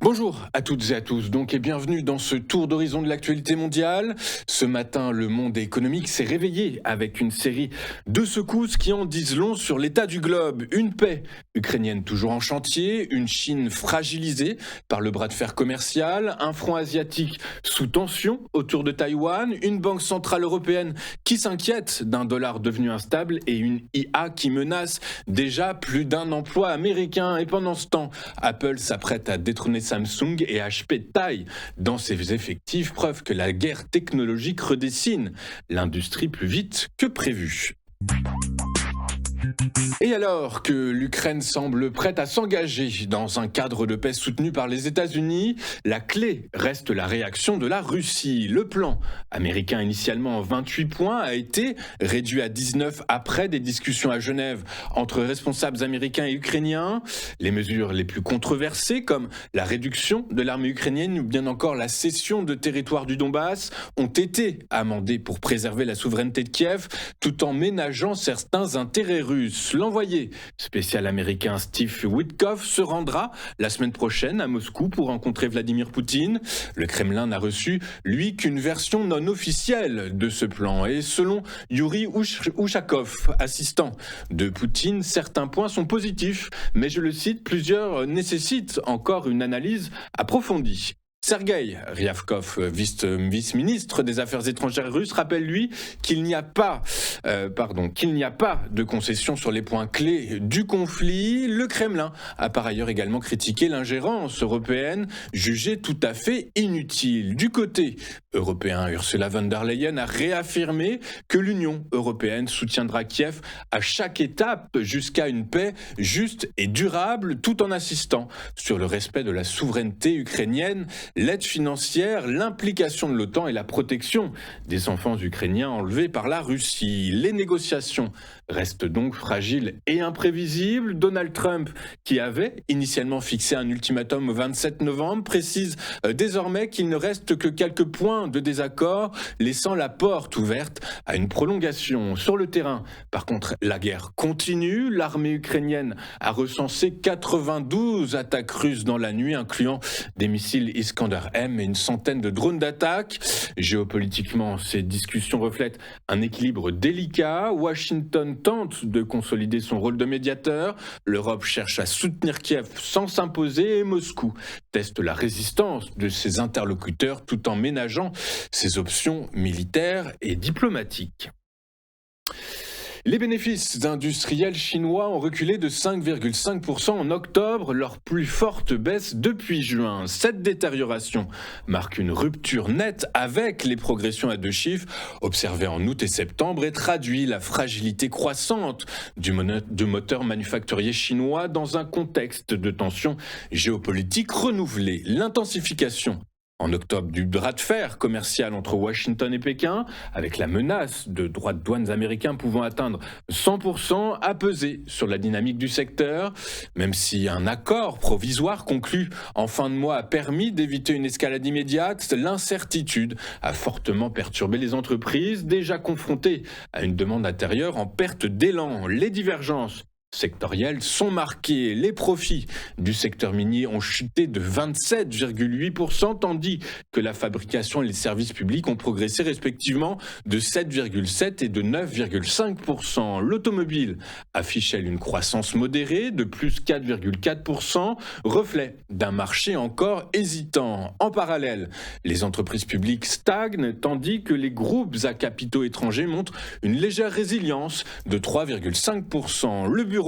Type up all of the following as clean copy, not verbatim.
Bonjour à toutes et à tous et bienvenue dans ce tour d'horizon de l'actualité mondiale. Ce matin, le monde économique s'est réveillé avec une série de secousses qui en disent long sur l'état du globe. Une paix ukrainienne toujours en chantier, une Chine fragilisée par le bras de fer commercial, un front asiatique sous tension autour de Taïwan, une banque centrale européenne qui s'inquiète d'un dollar devenu instable et une IA qui menace déjà plus d'un emploi américain. Et pendant ce temps, Apple s'apprête à détrôner Samsung et HP taille dans ses effectifs, preuve que la guerre technologique redessine l'industrie plus vite que prévu. Et alors que l'Ukraine semble prête à s'engager dans un cadre de paix soutenu par les États-Unis, la clé reste la réaction de la Russie. Le plan américain initialement en 28 points a été réduit à 19 après des discussions à Genève entre responsables américains et ukrainiens. Les mesures les plus controversées, comme la réduction de l'armée ukrainienne ou bien encore la cession de territoires du Donbass, ont été amendées pour préserver la souveraineté de Kiev tout en ménageant certains intérêts russes. L'envoyé spécial américain Steve Witkoff se rendra la semaine prochaine à Moscou pour rencontrer Vladimir Poutine. Le Kremlin n'a reçu, lui, qu'une version non officielle de ce plan. Et selon Yuri Ushakov, assistant de Poutine, certains points sont positifs, mais je le cite, plusieurs nécessitent encore une analyse approfondie. Sergueï Ryabkov, vice-ministre des Affaires étrangères russe, rappelle lui qu'il n'y a pas de concession sur les points clés du conflit. Le Kremlin a par ailleurs également critiqué l'ingérence européenne, jugée tout à fait inutile. Du côté européen, Ursula von der Leyen a réaffirmé que l'Union européenne soutiendra Kiev à chaque étape jusqu'à une paix juste et durable, tout en insistant sur le respect de la souveraineté ukrainienne, l'aide financière, l'implication de l'OTAN et la protection des enfants ukrainiens enlevés par la Russie. Les négociations restent donc fragiles et imprévisibles. Donald Trump, qui avait initialement fixé un ultimatum au 27 novembre, précise désormais qu'il ne reste que quelques points de désaccord, laissant la porte ouverte à une prolongation. Sur le terrain, par contre, la guerre continue. L'armée ukrainienne a recensé 92 attaques russes dans la nuit, incluant des missiles Iskander-M et une centaine de drones d'attaque. Géopolitiquement, ces discussions reflètent un équilibre délicat. Washington tente de consolider son rôle de médiateur. L'Europe cherche à soutenir Kiev sans s'imposer et Moscou teste la résistance de ses interlocuteurs tout en ménageant ses options militaires et diplomatiques. Les bénéfices industriels chinois ont reculé de 5,5% en octobre, leur plus forte baisse depuis juin. Cette détérioration marque une rupture nette avec les progressions à deux chiffres observées en août et septembre et traduit la fragilité croissante du moteur manufacturier chinois dans un contexte de tensions géopolitiques renouvelées. L'intensification en octobre du bras de fer commercial entre Washington et Pékin, avec la menace de droits de douane américains pouvant atteindre 100%, a pesé sur la dynamique du secteur. Même si un accord provisoire conclu en fin de mois a permis d'éviter une escalade immédiate, l'incertitude a fortement perturbé les entreprises déjà confrontées à une demande intérieure en perte d'élan. Les divergences sectorielles sont marquées. Les profits du secteur minier ont chuté de 27,8%, tandis que la fabrication et les services publics ont progressé respectivement de 7,7% et de 9,5%. L'automobile affiche une croissance modérée de plus 4,4%, reflet d'un marché encore hésitant. En parallèle, les entreprises publiques stagnent, tandis que les groupes à capitaux étrangers montrent une légère résilience de 3,5%. Le Bureau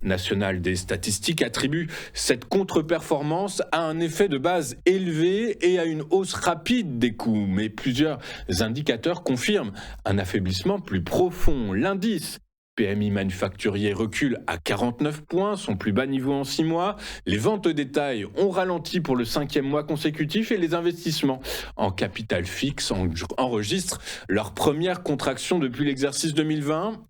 national des statistiques attribue cette contre-performance à un effet de base élevé et à une hausse rapide des coûts. Mais plusieurs indicateurs confirment un affaiblissement plus profond. L'indice PMI manufacturier recule à 49 points, son plus bas niveau en 6 mois. Les ventes au détail ont ralenti pour le 5e mois consécutif et les investissements en capital fixe enregistrent leur première contraction depuis l'exercice 2020.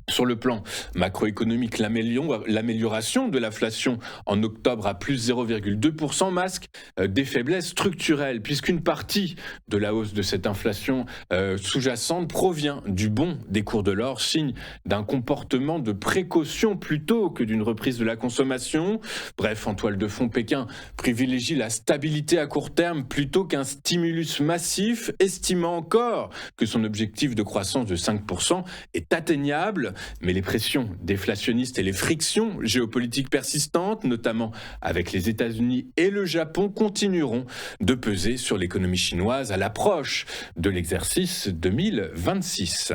Sur le plan macroéconomique, l'amélioration de l'inflation en octobre à plus 0,2% masque des faiblesses structurelles, puisqu'une partie de la hausse de cette inflation sous-jacente provient du bond des cours de l'or, signe d'un comportement de précaution plutôt que d'une reprise de la consommation. Bref, en toile de fond, Pékin privilégie la stabilité à court terme plutôt qu'un stimulus massif, estimant encore que son objectif de croissance de 5% est atteignable. Mais les pressions déflationnistes et les frictions géopolitiques persistantes, notamment avec les États-Unis et le Japon, continueront de peser sur l'économie chinoise à l'approche de l'exercice 2026.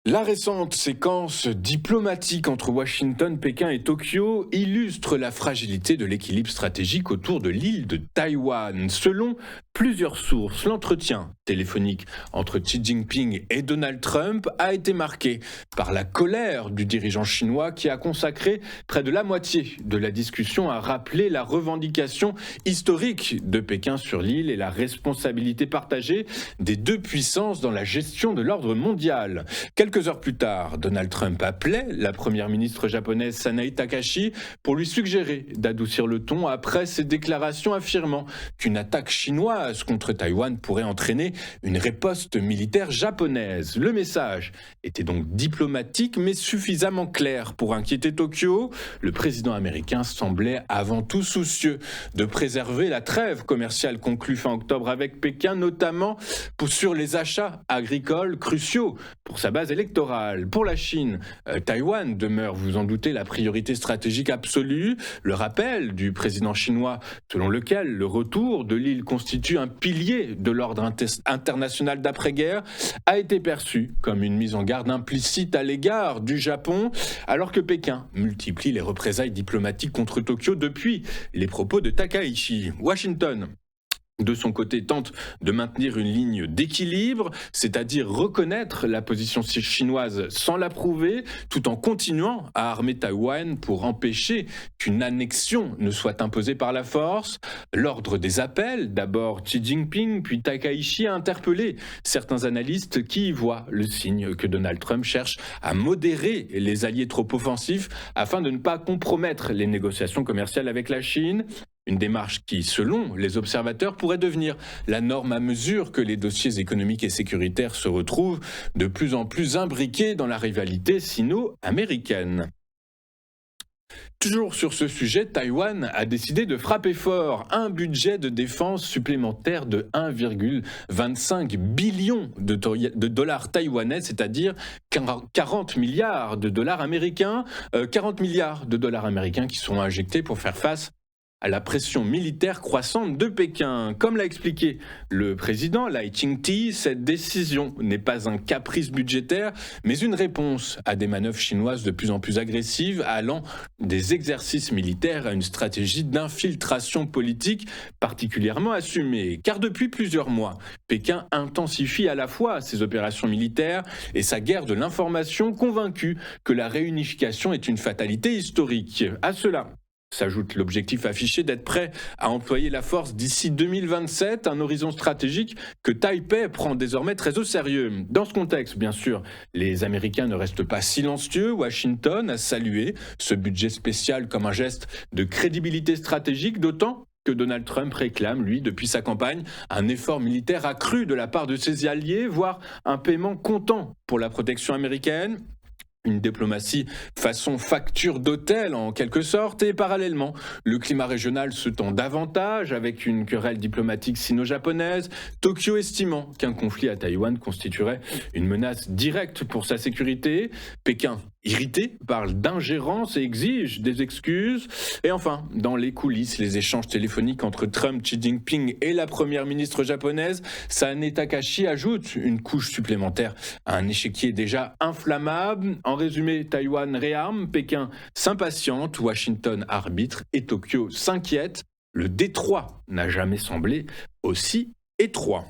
La récente séquence diplomatique entre Washington, Pékin et Tokyo illustre la fragilité de l'équilibre stratégique autour de l'île de Taïwan. Selon plusieurs sources, l'entretien téléphonique entre Xi Jinping et Donald Trump a été marqué par la colère du dirigeant chinois qui a consacré près de la moitié de la discussion à rappeler la revendication historique de Pékin sur l'île et la responsabilité partagée des deux puissances dans la gestion de l'ordre mondial. Quelques heures plus tard, Donald Trump appelait la première ministre japonaise Sanae Takahashi pour lui suggérer d'adoucir le ton après ses déclarations affirmant qu'une attaque chinoise contre Taïwan pourrait entraîner une riposte militaire japonaise. Le message était donc diplomatique mais suffisamment clair pour inquiéter Tokyo. Le président américain semblait avant tout soucieux de préserver la trêve commerciale conclue fin octobre avec Pékin, notamment sur les achats agricoles cruciaux pour sa base électorale. Pour la Chine, Taïwan demeure, vous en doutez, la priorité stratégique absolue. Le rappel du président chinois selon lequel le retour de l'île constitue un pilier de l'ordre international d'après-guerre a été perçu comme une mise en garde implicite à l'égard du Japon, alors que Pékin multiplie les représailles diplomatiques contre Tokyo depuis les propos de Takaichi. Washington, de son côté, tente de maintenir une ligne d'équilibre, c'est-à-dire reconnaître la position chinoise sans l'approuver, tout en continuant à armer Taïwan pour empêcher qu'une annexion ne soit imposée par la force. L'ordre des appels, d'abord Xi Jinping, puis Takaichi, a interpellé certains analystes qui y voient le signe que Donald Trump cherche à modérer les alliés trop offensifs afin de ne pas compromettre les négociations commerciales avec la Chine. Une démarche qui, selon les observateurs, pourrait devenir la norme à mesure que les dossiers économiques et sécuritaires se retrouvent de plus en plus imbriqués dans la rivalité sino-américaine. Toujours sur ce sujet, Taïwan a décidé de frapper fort. Un budget de défense supplémentaire de 1,25 billion de dollars taïwanais, c'est-à-dire 40 milliards de dollars américains. 40 milliards de dollars américains qui sont injectés pour faire face à la pression militaire croissante de Pékin. Comme l'a expliqué le président Lai Ching-te, cette décision n'est pas un caprice budgétaire, mais une réponse à des manœuvres chinoises de plus en plus agressives, allant des exercices militaires à une stratégie d'infiltration politique particulièrement assumée. Car depuis plusieurs mois, Pékin intensifie à la fois ses opérations militaires et sa guerre de l'information, convaincu que la réunification est une fatalité historique. À cela s'ajoute l'objectif affiché d'être prêt à employer la force d'ici 2027, un horizon stratégique que Taipei prend désormais très au sérieux. Dans ce contexte, bien sûr, les Américains ne restent pas silencieux. Washington a salué ce budget spécial comme un geste de crédibilité stratégique, d'autant que Donald Trump réclame, lui, depuis sa campagne, un effort militaire accru de la part de ses alliés, voire un paiement comptant pour la protection américaine. Une diplomatie façon facture d'hôtel en quelque sorte, et parallèlement, le climat régional se tend davantage avec une querelle diplomatique sino-japonaise, Tokyo estimant qu'un conflit à Taïwan constituerait une menace directe pour sa sécurité. Pékin, irrité, parle d'ingérence et exige des excuses. Et enfin, dans les coulisses, les échanges téléphoniques entre Trump, Xi Jinping et la première ministre japonaise, Sanae Takahashi, ajoutent une couche supplémentaire à un échiquier déjà inflammable. En résumé, Taïwan réarme, Pékin s'impatiente, Washington arbitre et Tokyo s'inquiète. Le détroit n'a jamais semblé aussi étroit.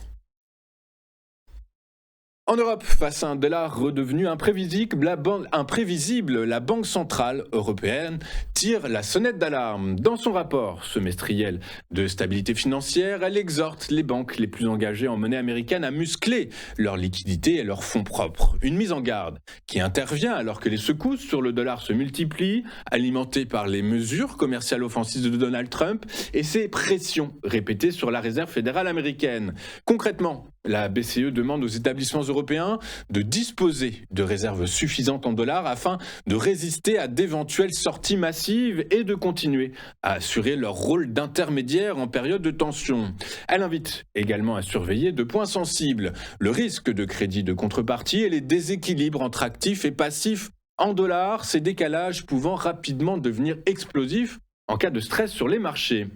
En Europe, face à un dollar redevenu imprévisible, la Banque centrale européenne tire la sonnette d'alarme. Dans son rapport semestriel de stabilité financière, elle exhorte les banques les plus engagées en monnaie américaine à muscler leur liquidité et leurs fonds propres. Une mise en garde qui intervient alors que les secousses sur le dollar se multiplient, alimentées par les mesures commerciales offensives de Donald Trump et ses pressions répétées sur la Réserve fédérale américaine. Concrètement, la BCE demande aux établissements européens de disposer de réserves suffisantes en dollars afin de résister à d'éventuelles sorties massives et de continuer à assurer leur rôle d'intermédiaire en période de tension. Elle invite également à surveiller deux points sensibles, le risque de crédit de contrepartie et les déséquilibres entre actifs et passifs en dollars, ces décalages pouvant rapidement devenir explosifs en cas de stress sur les marchés.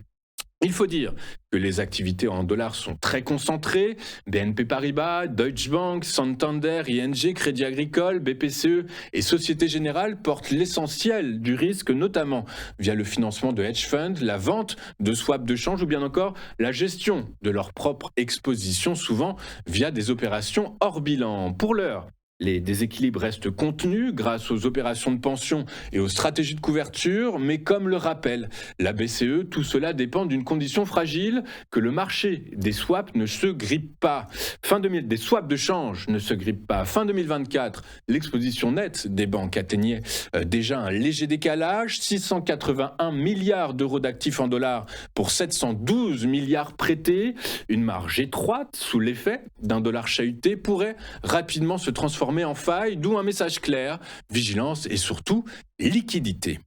Il faut dire que les activités en dollars sont très concentrées. BNP Paribas, Deutsche Bank, Santander, ING, Crédit Agricole, BPCE et Société Générale portent l'essentiel du risque, notamment via le financement de hedge funds, la vente de swaps de change ou bien encore la gestion de leur propre exposition, souvent via des opérations hors bilan. Pour l'heure, les déséquilibres restent contenus grâce aux opérations de pension et aux stratégies de couverture, mais comme le rappelle la BCE, tout cela dépend d'une condition fragile, que le marché des swaps ne se grippe pas. Des swaps de change ne se grippe pas. Fin 2024, l'exposition nette des banques atteignait déjà un léger décalage, 681 milliards d'euros d'actifs en dollars pour 712 milliards prêtés. Une marge étroite sous l'effet d'un dollar chahuté pourrait rapidement se transformer en faille, d'où un message clair, vigilance et surtout liquidité.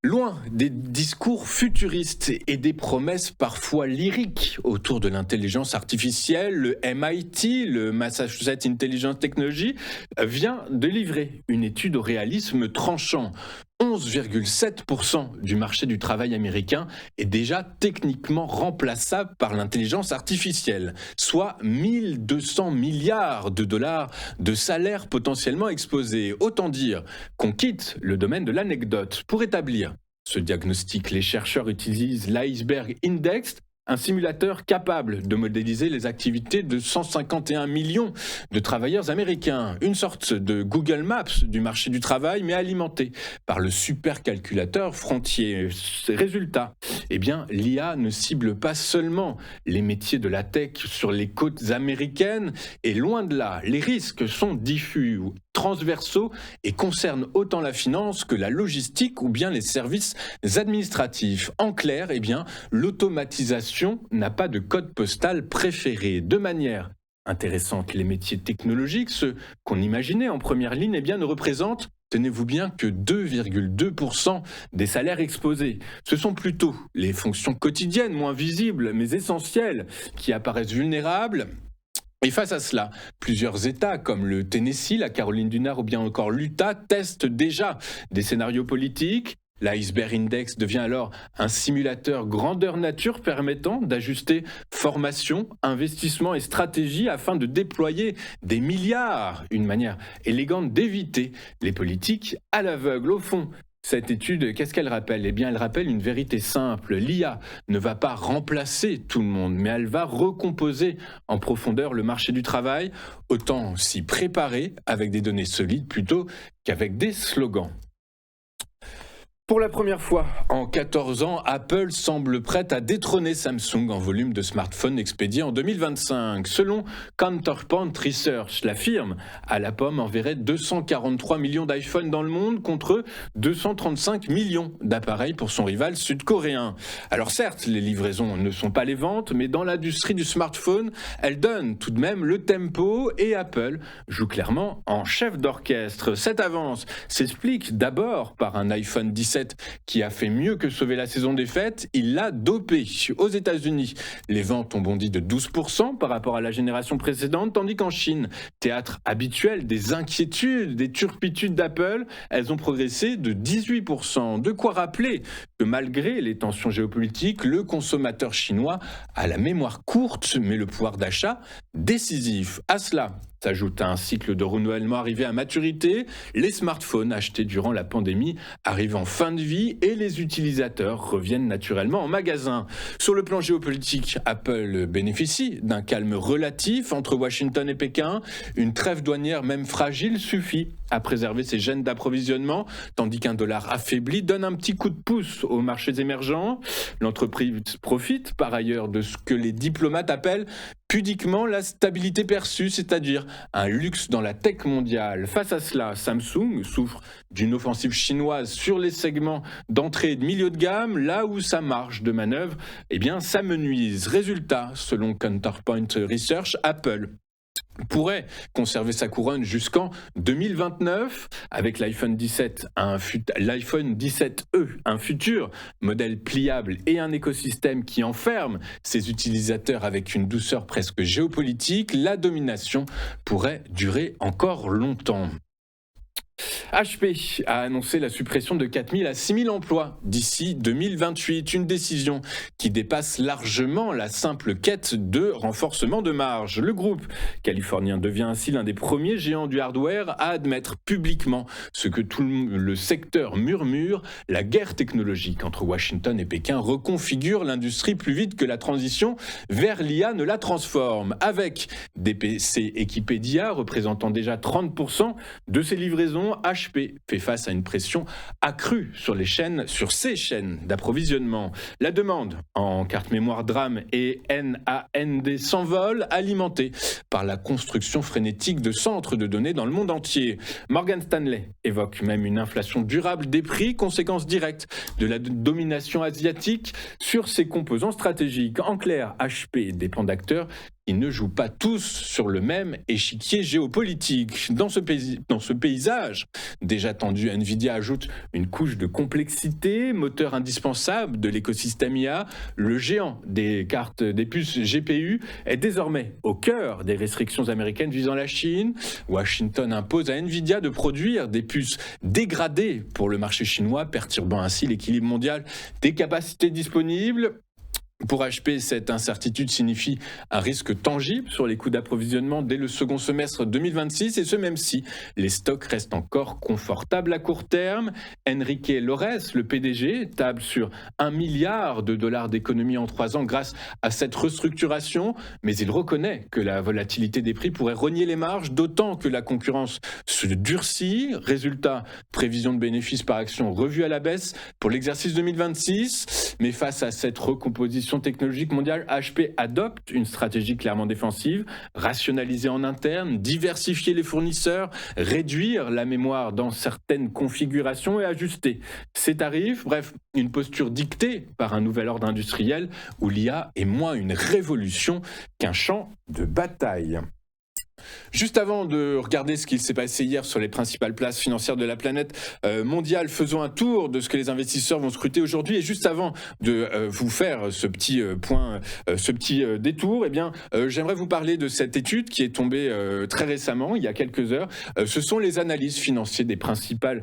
Loin des discours futuristes et des promesses parfois lyriques autour de l'intelligence artificielle, le MIT, le Massachusetts Intelligence Technology, vient de livrer une étude au réalisme tranchant. 11,7% du marché du travail américain est déjà techniquement remplaçable par l'intelligence artificielle, soit 1200 milliards de dollars de salaires potentiellement exposés. Autant dire qu'on quitte le domaine de l'anecdote. Pour établir ce diagnostic, les chercheurs utilisent l'Iceberg Index, un simulateur capable de modéliser les activités de 151 millions de travailleurs américains. Une sorte de Google Maps du marché du travail, mais alimenté par le supercalculateur Frontier. Résultat, l'IA ne cible pas seulement les métiers de la tech sur les côtes américaines, et loin de là, les risques sont diffus, transversaux et concernent autant la finance que la logistique ou bien les services administratifs. En clair, l'automatisation n'a pas de code postal préféré. De manière intéressante, les métiers technologiques, ceux qu'on imaginait en première ligne, ne représentent, tenez-vous bien, que 2,2% des salaires exposés. Ce sont plutôt les fonctions quotidiennes, moins visibles mais essentielles, qui apparaissent vulnérables. Et face à cela, plusieurs États comme le Tennessee, la Caroline du Nord ou bien encore l'Utah testent déjà des scénarios politiques. L'Iceberg Index devient alors un simulateur grandeur nature permettant d'ajuster formation, investissement et stratégie afin de déployer des milliards, une manière élégante d'éviter les politiques à l'aveugle. Au fond, cette étude, qu'est-ce qu'elle rappelle ? Elle rappelle une vérité simple. L'IA ne va pas remplacer tout le monde, mais elle va recomposer en profondeur le marché du travail. Autant s'y préparer avec des données solides plutôt qu'avec des slogans. Pour la première fois en 14 ans, Apple semble prête à détrôner Samsung en volume de smartphones expédiés en 2025. Selon Counterpoint Research, la firme à la pomme enverrait 243 millions d'iPhones dans le monde contre 235 millions d'appareils pour son rival sud-coréen. Alors certes, les livraisons ne sont pas les ventes, mais dans l'industrie du smartphone, elles donnent tout de même le tempo et Apple joue clairement en chef d'orchestre. Cette avance s'explique d'abord par un iPhone 17 qui a fait mieux que sauver la saison des fêtes, il l'a dopé. Aux États-Unis, les ventes ont bondi de 12% par rapport à la génération précédente, tandis qu'en Chine, théâtre habituel des inquiétudes, des turpitudes d'Apple, elles ont progressé de 18%. De quoi rappeler que malgré les tensions géopolitiques, le consommateur chinois a la mémoire courte, mais le pouvoir d'achat décisif. À cela s'ajoute un cycle de renouvellement arrivé à maturité, les smartphones achetés durant la pandémie arrivent en fin de vie et les utilisateurs reviennent naturellement en magasin. Sur le plan géopolitique, Apple bénéficie d'un calme relatif entre Washington et Pékin. Une trêve douanière même fragile suffit à préserver ses chaînes d'approvisionnement, tandis qu'un dollar affaibli donne un petit coup de pouce aux marchés émergents. L'entreprise profite par ailleurs de ce que les diplomates appellent pudiquement la stabilité perçue, c'est-à-dire un luxe dans la tech mondiale. Face à cela, Samsung souffre d'une offensive chinoise sur les segments d'entrée et de milieu de gamme, là où sa marge de manœuvre s'amenuise. Résultat, selon Counterpoint Research, Apple pourrait conserver sa couronne jusqu'en 2029 avec l'iPhone 17, l'iPhone 17e, un futur modèle pliable et un écosystème qui enferme ses utilisateurs avec une douceur presque géopolitique. La domination pourrait durer encore longtemps. HP a annoncé la suppression de 4 000 à 6 000 emplois d'ici 2028, une décision qui dépasse largement la simple quête de renforcement de marge. Le groupe californien devient ainsi l'un des premiers géants du hardware à admettre publiquement ce que tout le secteur murmure, la guerre technologique entre Washington et Pékin reconfigure l'industrie plus vite que la transition vers l'IA ne la transforme. Avec des PC équipés d'IA représentant déjà 30% de ses livraisons, HP fait face à une pression accrue sur ses chaînes d'approvisionnement. La demande en carte mémoire DRAM et NAND s'envole, alimentée par la construction frénétique de centres de données dans le monde entier. Morgan Stanley évoque même une inflation durable des prix, conséquence directe de la domination asiatique sur ses composants stratégiques. En clair, HP dépend d'acteurs qui ne jouent pas tous sur le même échiquier géopolitique. Dans ce paysage déjà tendu, Nvidia ajoute une couche de complexité, moteur indispensable de l'écosystème IA. Le géant des puces GPU est désormais au cœur des restrictions américaines visant la Chine. Washington impose à Nvidia de produire des puces dégradées pour le marché chinois, perturbant ainsi l'équilibre mondial des capacités disponibles. Pour HP, cette incertitude signifie un risque tangible sur les coûts d'approvisionnement dès le second semestre 2026, et ce même si les stocks restent encore confortables à court terme. Enrique Lores, le PDG, table sur $1 milliard d'économies en 3 ans grâce à cette restructuration, mais il reconnaît que la volatilité des prix pourrait rogner les marges, d'autant que la concurrence se durcit. Résultat, prévision de bénéfices par action revue à la baisse pour l'exercice 2026, mais face à cette recomposition technologique mondiale, HP adopte une stratégie clairement défensive, rationaliser en interne, diversifier les fournisseurs, réduire la mémoire dans certaines configurations et ajuster ses tarifs. Bref, une posture dictée par un nouvel ordre industriel où l'IA est moins une révolution qu'un champ de bataille. Juste avant de regarder ce qu'il s'est passé hier sur les principales places financières de la planète mondiale, faisons un tour de ce que les investisseurs vont scruter aujourd'hui. Et juste avant de vous faire ce petit détour, j'aimerais vous parler de cette étude qui est tombée très récemment, il y a quelques heures. Ce sont les analystes financiers des principales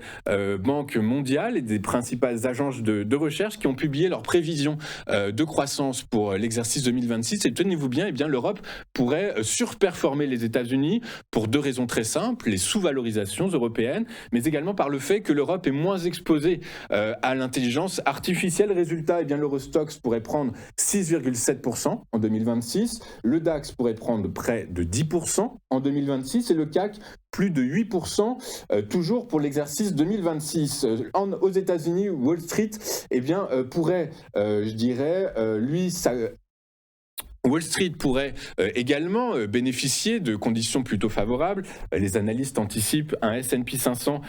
banques mondiales et des principales agences de recherche qui ont publié leurs prévisions de croissance pour l'exercice 2026. Et tenez-vous bien, l'Europe pourrait surperformer les États-Unis pour 2 raisons très simples, les sous-valorisations européennes, mais également par le fait que l'Europe est moins exposée à l'intelligence artificielle. Résultat, l'Eurostoxx pourrait prendre 6,7% en 2026, le DAX pourrait prendre près de 10% en 2026 et le CAC plus de 8%, toujours pour l'exercice 2026. Aux États-Unis, Wall Street pourrait, Wall Street pourrait également bénéficier de conditions plutôt favorables. Les analystes anticipent un S&P 500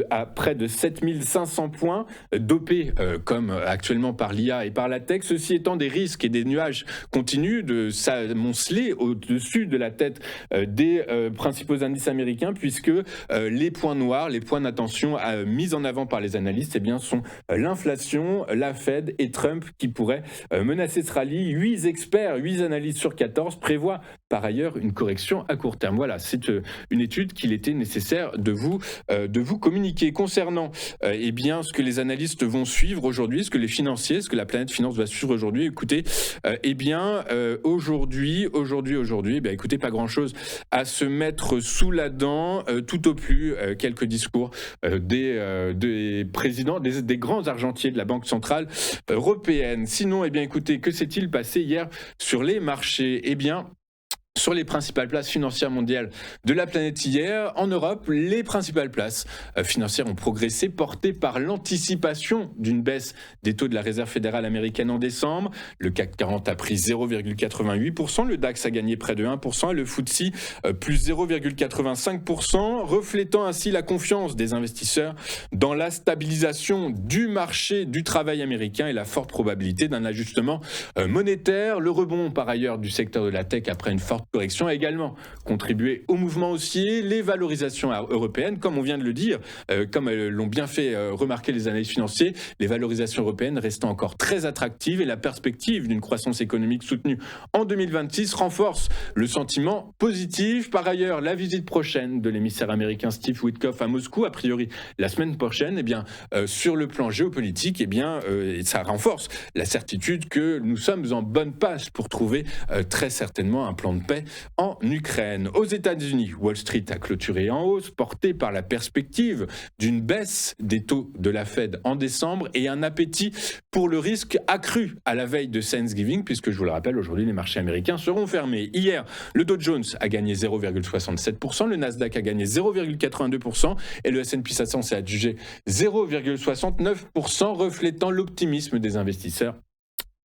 à près de 7500 points, dopé comme actuellement par l'IA et par la tech. Ceci étant, des risques et des nuages continuent de s'amonceler au-dessus de la tête des principaux indices américains, puisque les points noirs, les points d'attention mis en avant par les analystes sont l'inflation, la Fed et Trump qui pourraient menacer ce rallye. 8 experts, 8 analystes sur 14 prévoient par ailleurs une correction à court terme. Voilà, c'est une étude qu'il était nécessaire de vous communiquer. Concernant eh bien, ce que les analystes vont suivre aujourd'hui, ce que les financiers, ce que la planète finance va suivre aujourd'hui, écoutez, aujourd'hui, eh bien, écoutez, pas grand-chose à se mettre sous la dent, tout au plus quelques discours des présidents, des grands argentiers de la Banque centrale européenne. Sinon, eh bien, écoutez, que s'est-il passé hier sur les marchés ? Eh bien, sur les principales places financières mondiales de la planète hier, en Europe, les principales places financières ont progressé, portées par l'anticipation d'une baisse des taux de la Réserve fédérale américaine en décembre. Le CAC 40 a pris 0,88%, le DAX a gagné près de 1%, et le FTSE plus 0,85%, reflétant ainsi la confiance des investisseurs dans la stabilisation du marché du travail américain et la forte probabilité d'un ajustement monétaire. Le rebond, par ailleurs, du secteur de la tech après une forte correction a également contribué au mouvement haussier. Les valorisations européennes, comme on vient de le dire, comme l'ont bien fait remarquer les analystes financiers, les valorisations européennes restant encore très attractives et la perspective d'une croissance économique soutenue en 2026 renforce le sentiment positif. Par ailleurs, la visite prochaine de l'émissaire américain Steve Witkoff à Moscou, a priori la semaine prochaine, eh bien, sur le plan géopolitique, eh bien, ça renforce la certitude que nous sommes en bonne passe pour trouver très certainement un plan de paix en Ukraine. Aux États-Unis, Wall Street a clôturé en hausse, porté par la perspective d'une baisse des taux de la Fed en décembre et un appétit pour le risque accru à la veille de Thanksgiving, puisque je vous le rappelle, aujourd'hui les marchés américains seront fermés. Hier, le Dow Jones a gagné 0,67%, le Nasdaq a gagné 0,82% et le S&P 500 s'est adjugé 0,69%, reflétant l'optimisme des investisseurs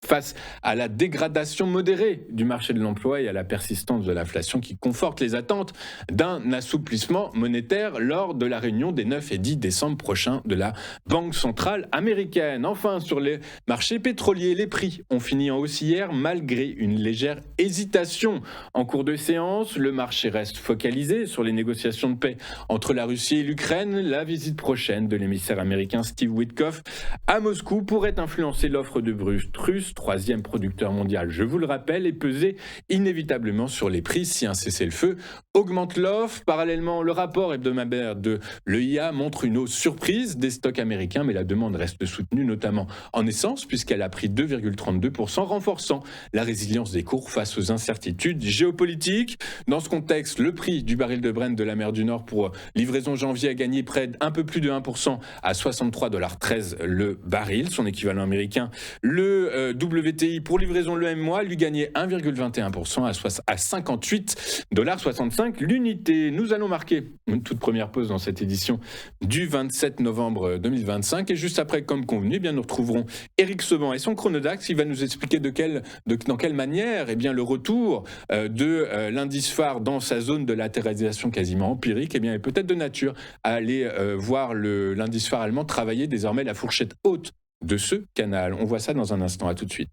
face à la dégradation modérée du marché de l'emploi et à la persistance de l'inflation qui conforte les attentes d'un assouplissement monétaire lors de la réunion des 9 et 10 décembre prochains de la Banque centrale américaine. Enfin, sur les marchés pétroliers, les prix ont fini en hausse hier malgré une légère hésitation. En cours de séance, le marché reste focalisé sur les négociations de paix entre la Russie et l'Ukraine. La visite prochaine de l'émissaire américain Steve Witkoff à Moscou pourrait influencer l'offre de brut russe, troisième producteur mondial, je vous le rappelle, et peser inévitablement sur les prix si un cessez-le-feu augmente l'offre. Parallèlement, le rapport hebdomadaire de l'EIA montre une hausse surprise des stocks américains, mais la demande reste soutenue, notamment en essence, puisqu'elle a pris 2,32%, renforçant la résilience des cours face aux incertitudes géopolitiques. Dans ce contexte, le prix du baril de Brent de la mer du Nord pour livraison janvier a gagné un peu plus de 1% à 63,13$ le baril, son équivalent américain. Le WTI pour livraison le même mois lui gagnait 1,21% à 58,65$ l'unité. Nous allons marquer une toute première pause dans cette édition du 27 novembre 2025 et juste après, comme convenu, eh bien, nous retrouverons Éric Seban et son Chronodax. Il va nous expliquer dans quelle manière eh bien, le retour de l'indice phare dans sa zone de latéralisation quasiment empirique eh bien, est peut-être de nature à aller voir l'indice phare allemand travailler désormais la fourchette haute de ce canal. On voit ça dans un instant, à tout de suite.